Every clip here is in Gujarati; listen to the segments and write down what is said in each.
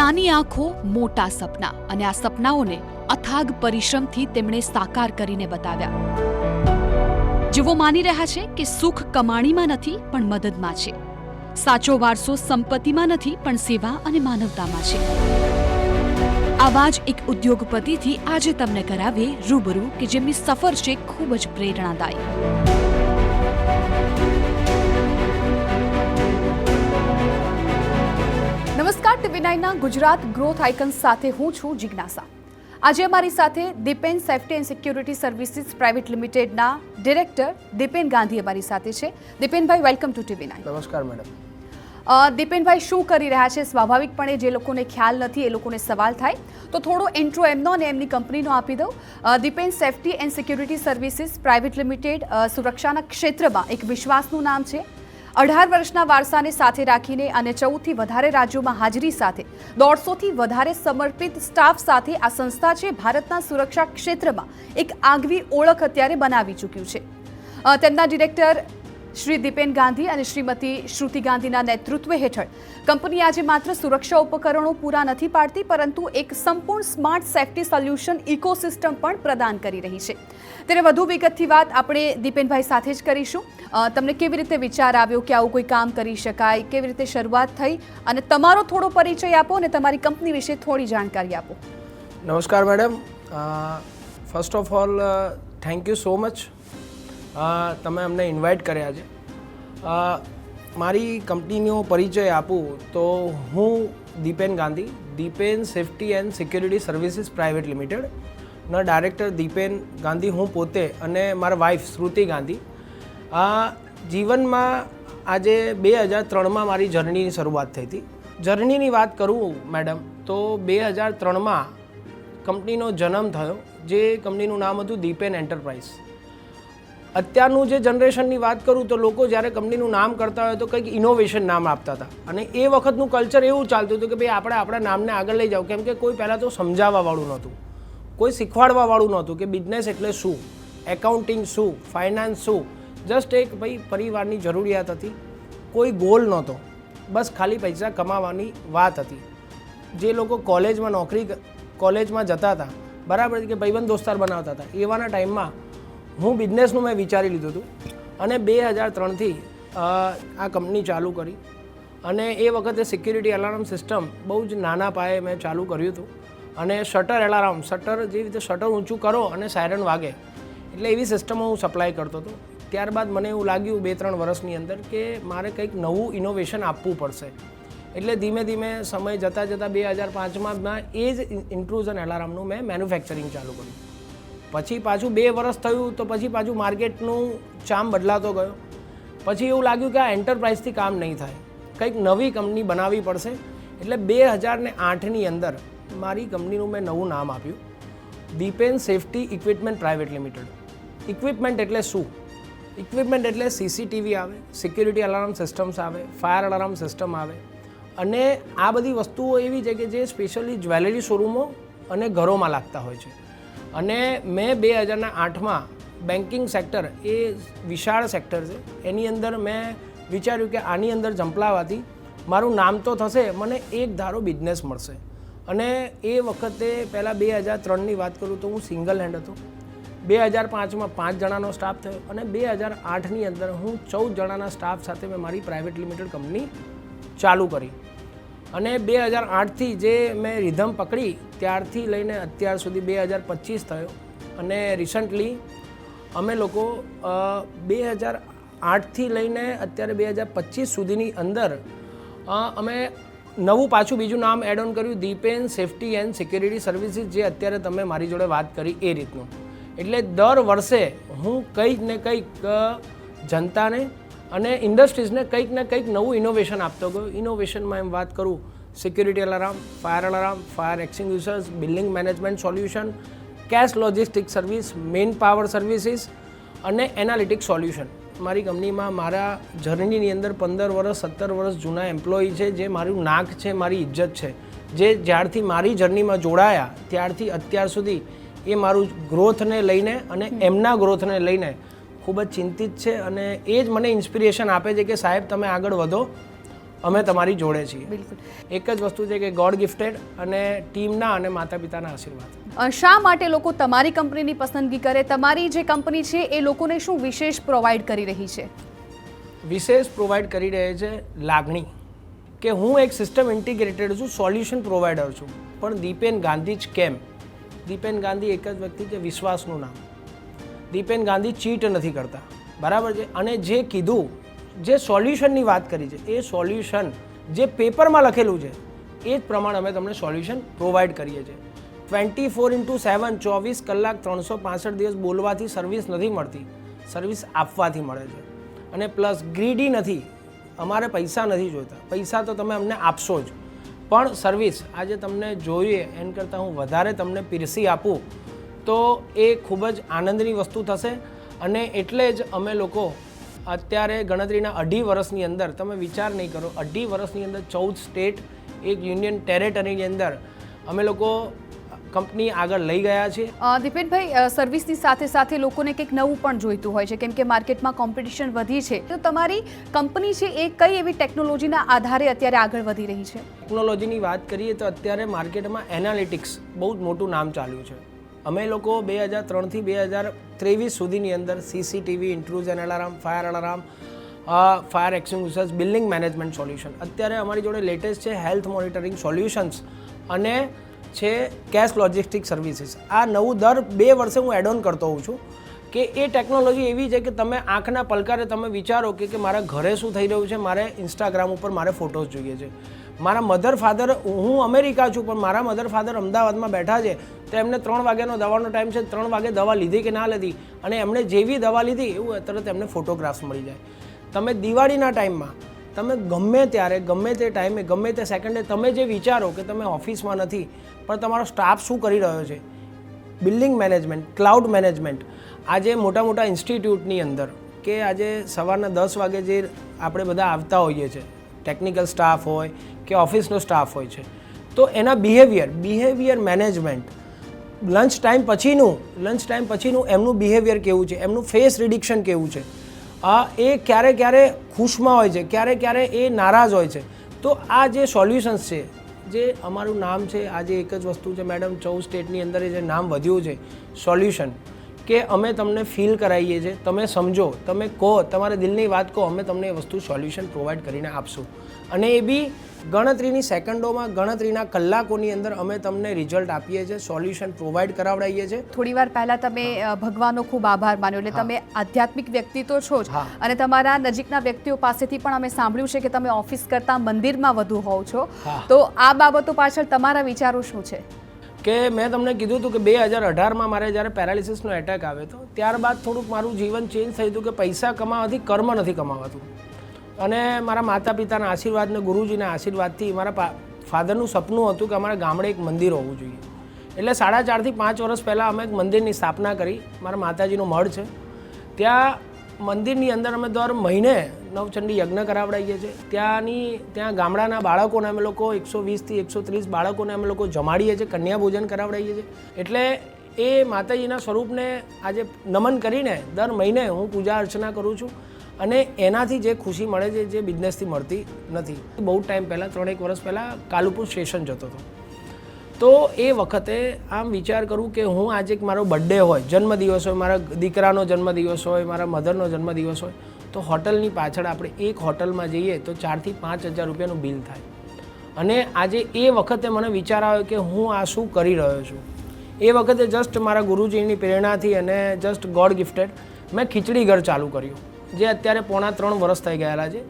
નાની આંખો, મોટા સપના અને આ સપનાઓને અથાગ પરિશ્રમથી તેમણે સાકાર કરીને બતાવ્યા। જેઓ માની રહ્યા છે કે સુખ કમાણીમાં નથી પણ મદદમાં છે, સાચો વારસો સંપત્તિમાં નથી પણ સેવા અને માનવતામાં છે। આવા જ એક ઉદ્યોગપતિથી આજે તમને કરાવીએ રૂબરૂ કે જેમની સફર છે ખૂબ જ પ્રેરણાદાયી। નમસ્કાર, TV9ના ગુજરાત ગ્રોથ આઇકન્સ સાથે હું છું જિજ્ઞાસા। આજે અમારી સાથે Dipen safety and security services private લિમિટેડના ડિરેક્ટર દીપેન ગાંધી અમારી સાથે છે। Dipenbhai, welcome to TV9। નમસ્કાર મેડમ। દીપેનભાઈ શું કરી રહ્યા છે, સ્વાભાવિકપણે જે લોકોને ખ્યાલ નથી એ લોકોને સવાલ થાય, તો થોડો ઇન્ટ્રો એમનો અને એમની કંપનીનો આપી દઉં। Dipen safety and security services private limited સુરક્ષાના ક્ષેત્રમાં એક વિશ્વાસનું નામ છે। 18 વર્ષના વારસાને સાથે રાખીને અને 14થી વધારે રાજ્યોમાં હાજરી સાથે 150થી વધારે સમર્પિત સ્ટાફ સાથે આ સંસ્થા છે ભારતના સુરક્ષા ક્ષેત્રમાં એક આગવી ઓળખ અત્યારે બનાવી ચૂક્યું છે। તેમના ડિરેક્ટર શ્રી દીપેન ગાંધી અને શ્રીમતી શ્રુતિ ગાંધીના નેતૃત્વ હેઠળ કંપની આજે માત્ર સુરક્ષા ઉપકરણો પૂરા નથી પાડતી, પરંતુ એક સંપૂર્ણ સ્માર્ટ સેફ્ટી સોલ્યુશન ઇકોસિસ્ટમ પણ પ્રદાન કરી રહી છે। ત્યારે વધુ વિગતથી વાત આપણે દીપેનભાઈ સાથે જ કરીશું। તમને કેવી રીતે વિચાર આવ્યો કે આવું કોઈ કામ કરી શકાય, કેવી રીતે શરૂઆત થઈ, અને તમારો થોડો પરિચય આપો અને તમારી કંપની વિશે થોડી જાણકારી આપો। નમસ્કાર madam. First of all thank you so much, તમે અમને ઇન્વાઇટ કર્યા છે। મારી કંપનીનો પરિચય આપું તો હું Dipen Gandhi, Dipen safety and security services private લિમિટેડના ડાયરેક્ટર દીપેન ગાંધી હું પોતે અને મારા વાઇફ શ્રુતિ ગાંધી। જીવનમાં આજે 2003માં મારી જર્નીની શરૂઆત થઈ હતી। જર્નીની વાત કરું મેડમ તો 2003માં કંપનીનો જન્મ થયો, જે કંપનીનું નામ હતું દીપેન એન્ટરપ્રાઇઝ। અત્યારનું જે જનરેશનની વાત કરું તો લોકો જ્યારે કંપનીનું નામ કરતા હોય તો કંઈક ઇનોવેશન નામ આપતા હતા, અને એ વખતનું કલ્ચર એવું ચાલતું હતું કે ભાઈ આપણે આપણા નામને આગળ લઈ જાઓ, કેમ કે કોઈ પહેલાં તો સમજાવવાવાળું નહોતું, કોઈ શીખવાડવાવાળું નહોતું કે બિઝનેસ એટલે શું, એકાઉન્ટિંગ શું, ફાઇનાન્સ શું। જસ્ટ એક ભાઈ પરિવારની જરૂરિયાત હતી, કોઈ ગોલ નહોતો, બસ ખાલી પૈસા કમાવાની વાત હતી। જે લોકો કોલેજમાં જતા હતા, બરાબર કે ભાઈબંધ દોસ્તાર બનાવતા હતા, એવાના ટાઈમમાં હું બિઝનેસનું મેં વિચારી લીધું હતું અને 2003થી આ કંપની ચાલુ કરી। અને એ વખતે સિક્યુરિટી અલાર્મ સિસ્ટમ બહુ જ નાના પાયે મેં ચાલુ કર્યું હતું, અને શટર એલાર્મ, જેવી રીતે શટર ઊંચું કરો અને સાયરન વાગે એટલે એવી સિસ્ટમો હું સપ્લાય કરતો હતો। ત્યારબાદ મને એવું લાગ્યું 2-3 વર્ષની અંદર કે મારે કંઈક નવું ઇનોવેશન આપવું પડશે, એટલે ધીમે ધીમે સમય જતાં 2005માં એ જ ઇન્ટ્રુઝન એલાર્મનું મેં મેન્યુફેક્ચરિંગ ચાલુ કર્યું। પછી પાછું 2 વર્ષ થયું તો પછી પાછું માર્કેટનું ચામ બદલાતો ગયો। પછી એવું લાગ્યું કે આ એન્ટરપ્રાઇઝથી કામ નહીં થાય, કંઈક નવી કંપની બનાવવી પડશે, એટલે 2008ની અંદર મારી કંપનીનું મેં નવું નામ આપ્યું, Dipen safety equipment private limited. Equipment એટલે શું? ઇક્વિપમેન્ટ એટલે સીસીટીવી આવે, સિક્યુરિટી અલાર્મ સિસ્ટમ્સ આવે, ફાયર અલાર્મ સિસ્ટમ આવે, અને આ બધી વસ્તુઓ એવી છે કે જે સ્પેશિયલી જ્વેલરી શોરૂમો અને ઘરોમાં લાગતા હોય છે। અને મેં 2008માં બેન્કિંગ સેક્ટર, એ વિશાળ સેક્ટર છે, એની અંદર મેં વિચાર્યું કે આની અંદર ઝંપલાવાથી મારું નામ તો થશે, મને એક ધારો બિઝનેસ મળશે। અને એ વખતે પહેલાં 2003ની વાત કરું તો હું સિંગલ હેન્ડ હતો। 2005માં 5 જણાનો સ્ટાફ થયો, અને 2008ની અંદર હું 14 જણાના સ્ટાફ સાથે મેં મારી પ્રાઇવેટ લિમિટેડ કંપની ચાલુ કરી। અને 2008થી જે મેં રિધમ પકડી ત્યારથી લઈને અત્યાર સુધી 2025 થયો, અને રિસન્ટલી અમે લોકો 2008થી લઈને અત્યારે 2025 સુધીની અંદર અમે નવું પાછું બીજું નામ એડ ઓન કર્યું, Dipen safety and security services, જે અત્યારે તમે મારી જોડે વાત કરી એ રીતનું। એટલે દર વર્ષે હું કંઈક ને કંઈક જનતાને અને ઇન્ડસ્ટ્રીઝને કંઈક ને કંઈક નવું ઇનોવેશન આપતો ગયો। ઇનોવેશનમાં એમ વાત કરું, security alarm, fire extinguishers, building management solution, cash logistic service, man power services અને એનાલિટિક સોલ્યુશન। મારી કંપનીમાં મારા જર્નીની અંદર 15 વર્ષ 17 વર્ષ જૂના એમ્પ્લોયી છે, જે મારું નાક છે, મારી ઇજ્જત છે, જે જ્યારથી મારી જર્નીમાં જોડાયા ત્યારથી અત્યાર સુધી એ મારું ગ્રોથને લઈને અને એમના ગ્રોથને લઈને ખૂબ જ ચિંતિત છે, અને એ જ મને ઇન્સ્પિરેશન આપે છે કે સાહેબ તમે આગળ વધો અમે તમારી જોડે છીએ. બિલકુલ. એક જ વસ્તુ છે કે ગોડ ગિફ્ટેડ અને ટીમના અને માતા પિતાના આશીર્વાદ. શા માટે લોકો તમારી કંપનીની પસંદગી કરે? તમારી જે કંપની છે એ લોકોને શું વિશેષ પ્રોવાઈડ કરી રહી છે? વિશેષ પ્રોવાઈડ કરી રહે છે લાગણી, કે હું એક સિસ્ટમ ઇન્ટિગ્રેટેડ છું, સોલ્યુશન પ્રોવાઈડર છું. પણ દીપેન ગાંધી જ કેમ? દીપેન ગાંધી એક જ વ્યક્તિ છે, વિશ્વાસનું નામ. દીપેન ગાંધી ચીટ નથી કરતા, બરાબર છે. અને જે કીધું, જે સોલ્યુશનની વાત કરી છે, એ સોલ્યુશન જે પેપરમાં લખેલું છે એ જ પ્રમાણે અમે તમને સોલ્યુશન પ્રોવાઈડ કરીએ છીએ. 24/7 24 કલાક 365 દિવસ બોલવાથી સર્વિસ નથી મળતી, સર્વિસ આપવાથી મળે છે. અને પ્લસ ગ્રીડી નથી, અમારે પૈસા નથી જોઈતા. પૈસા તો તમે અમને આપશો જ, પણ સર્વિસ આજે તમને જોઈએ એમ કરતાં હું વધારે તમને પીરસી આપું તો એ ખૂબ જ આનંદની વસ્તુ થશે. અને એટલે જ અમે લોકો અત્યારે ગણતરીના 2.5 વર્ષની અંદર, તમે વિચાર નહીં કરો, 2.5 વર્ષની અંદર 14 સ્ટેટ, એક યુનિયન ટેરેટરીની અંદર અમે લોકો કંપની આગળ લઈ ગયા છે. દીપેનભાઈ, સર્વિસની સાથે સાથે લોકોને કંઈક નવું પણ જોઈતું હોય છે, કેમ કે માર્કેટમાં કોમ્પિટિશન વધી છે. તો તમારી કંપની છે એ કઈ એવી ટેકનોલોજીના આધારે અત્યારે આગળ વધી રહી છે? ટેકનોલોજીની વાત કરીએ તો અત્યારે માર્કેટમાં એનાલિટિક્સ બહુ જ મોટું નામ ચાલ્યું છે. અમે લોકો 2003થી 2023 સુધીની અંદર CCTV, intrusion alarm, fire alarm, fire extinguishers, building management solution, અત્યારે અમારી જોડે લેટેસ્ટ છે હેલ્થ મોનિટરિંગ સોલ્યુશન્સ અને છે કેશ લોજિસ્ટિક સર્વિસીસ. આ નવું દર 2 વર્ષે હું એડ ઓન કરતો હોઉં છું કે એ ટેકનોલોજી એવી છે કે તમે આંખના પલકારે તમે વિચારો કે મારા ઘરે શું થઈ રહ્યું છે, મારે ઇન્સ્ટાગ્રામ ઉપર મારે ફોટોઝ જોઈએ છે. મારા મધર ફાધર, હું અમેરિકા છું પણ મારા મધર ફાધર અમદાવાદમાં બેઠા છે, તો એમને 3 વાગ્યાનો દવાનો ટાઈમ છે, 3 વાગે દવા લીધી કે ના લીધી, અને એમણે જેવી દવા લીધી એવું તરત એમને ફોટોગ્રાફ્સ મળી જાય. તમે દિવાળીના ટાઈમમાં તમે ગમે ત્યારે, ગમે તે ટાઈમે, ગમે તે સેકન્ડે તમે જે વિચારો કે તમે ઓફિસમાં નથી પણ તમારો સ્ટાફ શું કરી રહ્યો છે, બિલ્ડિંગ મેનેજમેન્ટ, ક્લાઉડ મેનેજમેન્ટ, આજે મોટા મોટા ઇન્સ્ટિટ્યૂટની અંદર કે આજે સવારના 10 વાગે જે આપણે બધા આવતા હોઈએ છીએ, ટેકનિકલ સ્ટાફ હોય કે ઓફિસનો સ્ટાફ હોય છે, તો એના બિહેવિયર મેનેજમેન્ટ, લંચ ટાઈમ પછીનું એમનું બિહેવિયર કેવું છે, એમનું ફેસ રિડિક્શન કેવું છે, એ ક્યારે ખુશમાં હોય છે, ક્યારે એ નારાજ હોય છે. તો આ જે સોલ્યુશન્સ છે, જે અમારું નામ છે, આજે એક જ વસ્તુ છે મેડમ, 14 સ્ટેટની અંદર જે નામ વધ્યું છે સોલ્યુશન, કે અમે તમને ફીલ કરાવીએ છીએ, તમે સમજો, તમે કહો, તમારા દિલની વાત કહો, અમે તમને એ વસ્તુ સોલ્યુશન પ્રોવાઈડ કરીને આપશું. અને એ બી ગણતરીની સેકન્ડોમાં, ગણતરીના કલાકોની અંદર અમે તમને રિઝલ્ટ આપીએ છીએ, સોલ્યુશન પ્રોવાઈડ કરાવડાવીએ છીએ. થોડી વાર પહેલા તમે ભગવાનનો ખૂબ આભાર માન્યો, એટલે તમે આધ્યાત્મિક વ્યક્તિ તો છો જ, અને તમારા નજીકના વ્યક્તિઓ પાસેથી પણ અમે સાંભળ્યું છે કે તમે ઓફિસ કરતાં મંદિરમાં વધુ હોવ છો. તો આ બાબતો પાછળ તમારા વિચારો શું છે? કે મેં તમને કીધું હતું કે 2018માં મારે જ્યારે પેરાલિસિસનો એટેક આવ્યો હતો, ત્યારબાદ થોડુંક મારું જીવન ચેન્જ થયું હતું કે પૈસા કમાવાથી કર્મ નથી કમાવાતું. અને મારા માતા પિતાના આશીર્વાદ અને ગુરુજીના આશીર્વાદથી મારા ફાધરનું સપનું હતું કે અમારા ગામડે એક મંદિર હોવું જોઈએ. એટલે 4.5 થી 5 વર્ષ પહેલાં અમે એક મંદિરની સ્થાપના કરી. મારા માતાજીનો મઢ છે, ત્યાં મંદિરની અંદર અમે દર મહિને નવચંડી યજ્ઞ કરાવડાવીએ છીએ. ત્યાં ગામડાના બાળકોને અમે લોકો 120 થી 130 બાળકોને અમે લોકો જમાડીએ છીએ, કન્યા ભોજન કરાવડાવીએ છીએ. એટલે એ માતાજીના સ્વરૂપને આજે નમન કરીને દર મહિને હું પૂજા અર્ચના કરું છું. અને એનાથી જે ખુશી મળે છે, જે બિઝનેસથી મળતી નથી. બહુ ટાઈમ પહેલાં, 3-1 વર્ષ પહેલાં કાલુપુર સ્ટેશન જતો હતો, તો એ વખતે આમ વિચાર કરું કે હું આજે મારો બર્થડે હોય, જન્મદિવસ હોય, મારા દીકરાનો જન્મદિવસ હોય, મારા મધરનો જન્મદિવસ હોય, તો હોટલની પાછળ આપણે એક હોટલમાં જઈએ તો 4,000 થી 5,000 રૂપિયાનું બિલ થાય. અને આજે એ વખતે મને વિચાર આવ્યો કે હું આ શું કરી રહ્યો છું. એ વખતે જસ્ટ મારા ગુરુજીની પ્રેરણાથી અને જસ્ટ ગોડ ગિફ્ટેડ મેં ખીચડી ઘર ચાલુ કર્યું, જે અત્યારે 3.5 વર્ષ થઈ ગયેલા છે.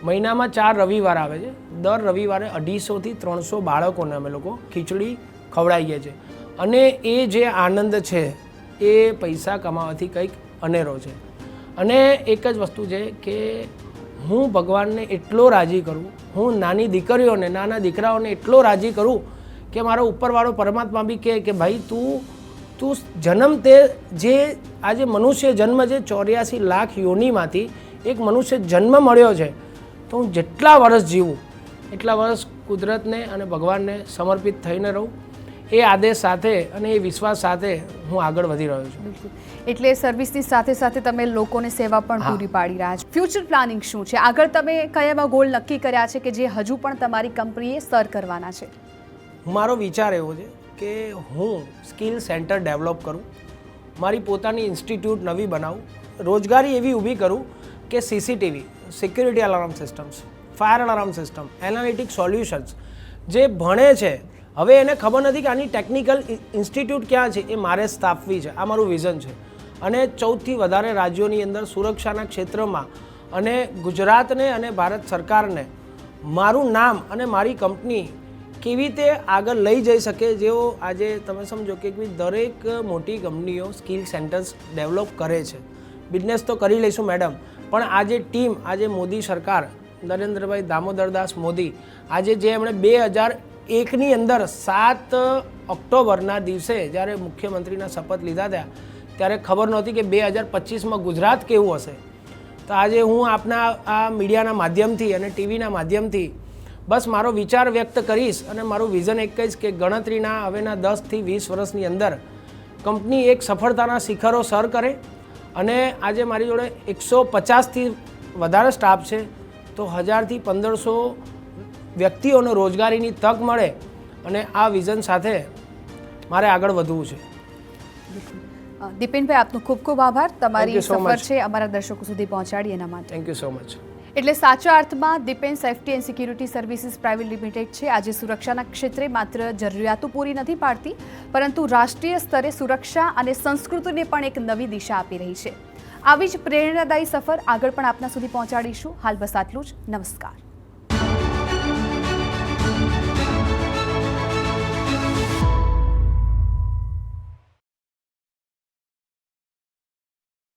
મહિનામાં 4 રવિવાર આવે છે, દર રવિવારે 250 થી 300 બાળકોને અમે લોકો ખીચડી ખવડાવીએ છીએ. અને એ જે આનંદ છે એ પૈસા કમાવાથી કંઈક અનેરો છે. અને એક જ વસ્તુ છે કે હું ભગવાનને એટલો રાજી કરું, હું નાની દીકરીઓને, નાના દીકરાઓને એટલો રાજી કરું કે મારો ઉપરવાળો પરમાત્મા બી કે ભાઈ તું જન્મ તે જે આજે મનુષ્ય જન્મ છે 84 લાખ યોનિમાંથી એક મનુષ્ય જન્મ મળ્યો છે, તો હું જેટલા વર્ષ જીવું એટલા વર્ષ કુદરતને અને ભગવાનને સમર્પિત થઈને રહું. એ આદેશ સાથે અને એ વિશ્વાસ સાથે હું આગળ વધી રહ્યો છું. બિલકુલ. એટલે સર્વિસની સાથે સાથે તમે લોકોને સેવા પણ પૂરી પાડી રહ્યા છો. ફ્યુચર પ્લાનિંગ શું છે? આગળ તમે કયા એવા ગોલ નક્કી કર્યા છે કે જે હજુ પણ તમારી કંપનીએ સર કરવાના છે? મારો વિચાર એવો છે કે હું સ્કિલ સેન્ટર ડેવલપ કરું, મારી પોતાની ઇન્સ્ટિટ્યૂટ નવી બનાવું, રોજગારી એવી ઊભી કરું કે CCTV, security alarm systems, fire alarm system, analytic solutions જે ભણે છે હવે એને ખબર નથી કે આની ટેકનિકલ ઇન્સ્ટિટ્યૂટ ક્યાં છે, એ મારે સ્થાપવી છે. આ મારું વિઝન છે. અને 14થી વધારે રાજ્યોની અંદર સુરક્ષાના ક્ષેત્રમાં અને ગુજરાતને અને ભારત સરકારને મારું નામ અને મારી કંપની કેવી રીતે આગળ લઈ જઈ શકે, જેઓ આજે તમે સમજો કે દરેક મોટી કંપનીઓ સ્કિલ સેન્ટર્સ ડેવલપ કરે છે. બિઝનેસ તો કરી લઈશું મેડમ, પણ આજે ટીમ, આજે મોદી સરકાર, નરેન્દ્રભાઈ દામોદરદાસ મોદી, આજે જે એમણે 2001ની અંદર 7 ઓક્ટોબરના દિવસે જ્યારે મુખ્યમંત્રીના શપથ લીધા હતા ત્યારે ખબર નહોતી કે 2025માં ગુજરાત કેવું હશે. તો આજે હું આપના આ મીડિયાના માધ્યમથી અને ટીવીના માધ્યમથી બસ મારો વિચાર વ્યક્ત કરીશ અને મારું વિઝન એક જ કે ગણતરીના હવેના 10થી 20 વર્ષની અંદર કંપની એક સફળતાના શિખરો સર કરે. અને આજે મારી જોડે 150થી વધારે સ્ટાફ છે, તો 1000થી 1500 વ્યક્તિઓને રોજગારીની તક મળે અને આ વિઝન સાથે મારે આગળ વધવું છે. દીપેનભાઈ, આપનો ખૂબ ખૂબ આભાર. તમારી Thank you so સફર much. છે અમારા દર્શકો સુધી પહોંચાડી એના માટે. Thank you so much. એટલે સાચા અર્થમાં defence safety and security services private limited છે આજે સુરક્ષાના ક્ષેત્રે માત્ર જરૂરિયાતો પૂરી નથી પાડતી, પરંતુ રાષ્ટ્રીય સ્તરે સુરક્ષા અને સંસ્કૃતિને પણ એક નવી દિશા આપી રહી છે. આવી જ પ્રેરણાદાયી સફર આગળ પણ આપના સુધી પહોંચાડીશું. હાલ બસ આટલું જ. નમસ્કાર.